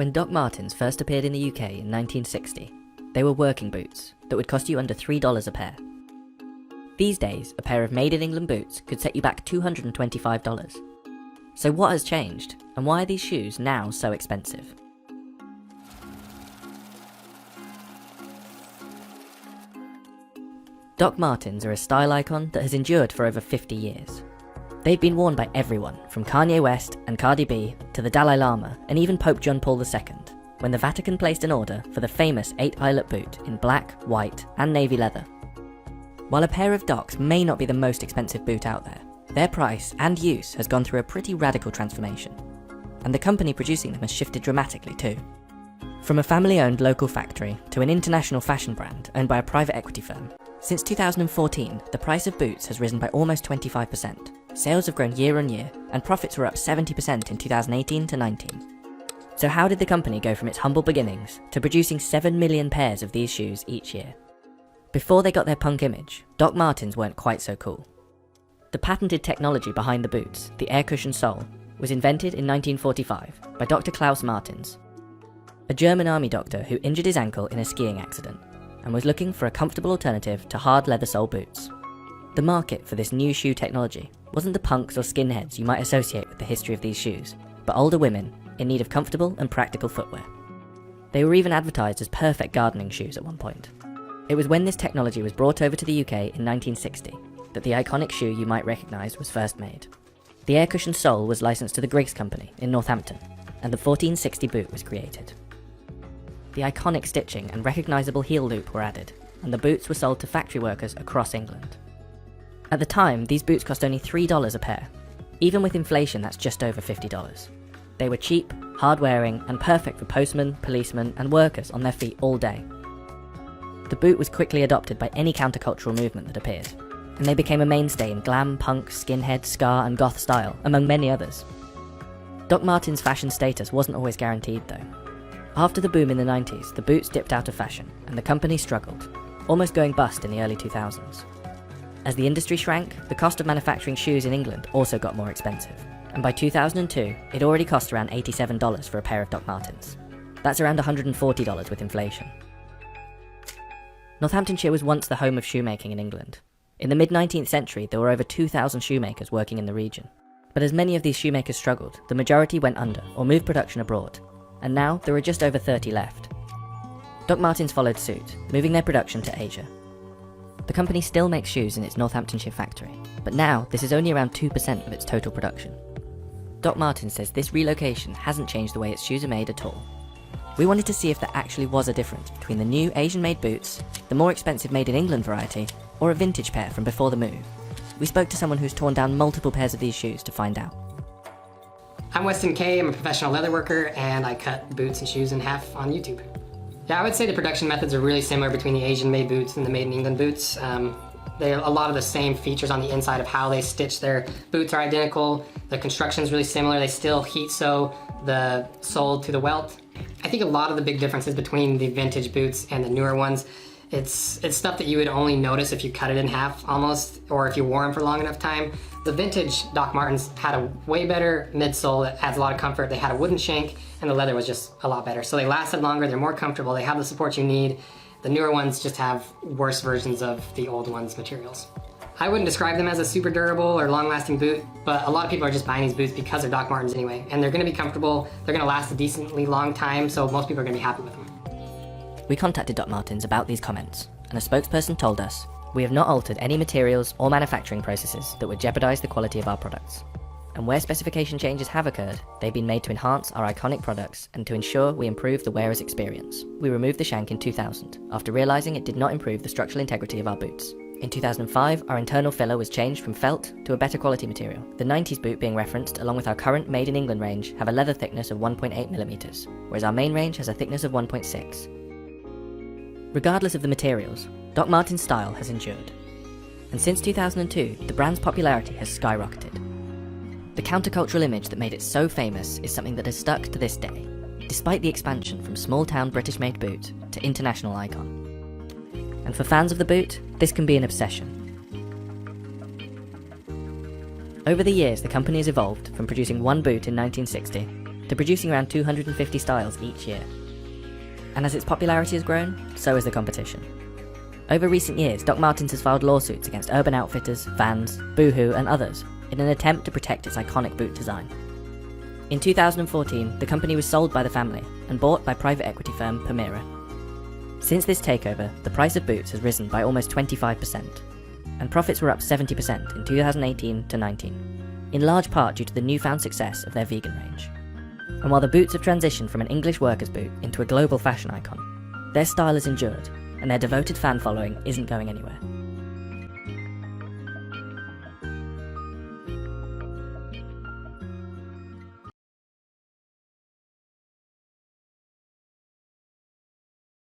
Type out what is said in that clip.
When Doc Martens first appeared in the UK in 1960, they were working boots that would cost you under $3 a pair. These days, a pair of made-in-England boots could set you back $225. So what has changed, and why are these shoes now so expensive? Doc Martens are a style icon that has endured for over 50 years. They've been worn by everyone, from Kanye West and Cardi B to the Dalai Lama and even Pope John Paul II, when the Vatican placed an order for the famous 8-eyelet boot in black, white and navy leather. While a pair of Docs may not be the most expensive boot out there, their price and use has gone through a pretty radical transformation, and the company producing them has shifted dramatically too. From a family-owned local factory to an international fashion brand owned by a private equity firm, since 2014 the price of boots has risen by almost 25%. Sales have grown year on year, and profits were up 70% in 2018 to 19. So how did the company go from its humble beginnings to producing 7 million pairs of these shoes each year? Before they got their punk image, Doc Martens weren't quite so cool. The patented technology behind the boots, the air cushion sole, was invented in 1945 by Dr. Klaus Martens, a German army doctor who injured his ankle in a skiing accident and was looking for a comfortable alternative to hard leather sole boots. The market for this new shoe technology wasn't the punks or skinheads you might associate with the history of these shoes, but older women in need of comfortable and practical footwear. They were even advertised as perfect gardening shoes at one point. It was when this technology was brought over to the UK in 1960 that the iconic shoe you might recognise was first made. The air cushion sole was licensed to the Griggs Company in Northampton, and the 1460 boot was created. The iconic stitching and recognisable heel loop were added, and the boots were sold to factory workers across England. At the time, these boots cost only $3 a pair. Even with inflation, that's just over $50. They were cheap, hard-wearing, and perfect for postmen, policemen, and workers on their feet all day. The boot was quickly adopted by any countercultural movement that appeared, and they became a mainstay in glam, punk, skinhead, ska, and goth style, among many others. Doc Martens' fashion status wasn't always guaranteed though. After the boom in the 90s, the boots dipped out of fashion, and the company struggled, almost going bust in the early 2000s. As the industry shrank, the cost of manufacturing shoes in England also got more expensive, and by 2002, it already cost around $87 for a pair of Doc Martens. That's around $140 with inflation. Northamptonshire was once the home of shoemaking in England. In the mid-19th century, there were over 2,000 shoemakers working in the region. But as many of these shoemakers struggled, the majority went under or moved production abroad, and now there are just over 30 left. Doc Martens followed suit, moving their production to Asia. The company still makes shoes in its Northamptonshire factory, but now this is only around 2% of its total production. Doc Martens says this relocation hasn't changed the way its shoes are made at all. We wanted to see if there actually was a difference between the new Asian-made boots, the more expensive made-in-England variety, or a vintage pair from before the move. We spoke to someone who's torn down multiple pairs of these shoes to find out. I'm Weston Kay, I'm a professional leather worker, and I cut boots and shoes in half on YouTube. Yeah, I would say the production methods are really similar between the Asian-made boots and the made-in-England boots. A lot of the same features on the inside of how they stitch their boots are identical. The construction is really similar. They still heat sew the sole to the welt. I think a lot of the big differences between the vintage boots and the newer ones, it's stuff that you would only notice if you cut it in half almost, or if you wore them for long enough time. The vintage Doc Martens had a way better midsole that adds a lot of comfort. They had a wooden shank, and the leather was just a lot better. So they lasted longer, they're more comfortable, they have the support you need. The newer ones just have worse versions of the old ones' materials. I wouldn't describe them as a super durable or long-lasting boot, but a lot of people are just buying these boots because they're Doc Martens anyway, and they're gonna be comfortable, they're gonna last a decently long time, so most people are gonna be happy with them. We contacted Doc Martens about these comments, and a spokesperson told us, "We have not altered any materials or manufacturing processes that would jeopardize the quality of our products. And where specification changes have occurred, they've been made to enhance our iconic products and to ensure we improve the wearer's experience. We removed the shank in 2000, after realizing it did not improve the structural integrity of our boots. In 2005, our internal filler was changed from felt to a better quality material. The 90s boot being referenced, along with our current Made in England range, have a leather thickness of 1.8mm, whereas our main range has a thickness of 1.6. Regardless of the materials, Doc Martens' style has endured. And since 2002, the brand's popularity has skyrocketed. The countercultural image that made it so famous is something that has stuck to this day, despite the expansion from small-town British-made boot to international icon. And for fans of the boot, this can be an obsession. Over the years, the company has evolved from producing one boot in 1960 to producing around 250 styles each year. And as its popularity has grown, so has the competition. Over recent years, Doc Martens has filed lawsuits against Urban Outfitters, Vans, Boohoo and others in an attempt to protect its iconic boot design. In 2014, the company was sold by the family and bought by private equity firm Permira. Since this takeover, the price of boots has risen by almost 25%, and profits were up 70% in 2018 to 19, in large part due to the newfound success of their vegan range. And while the boots have transitioned from an English worker's boot into a global fashion icon, their style has endured, and their devoted fan following isn't going anywhere.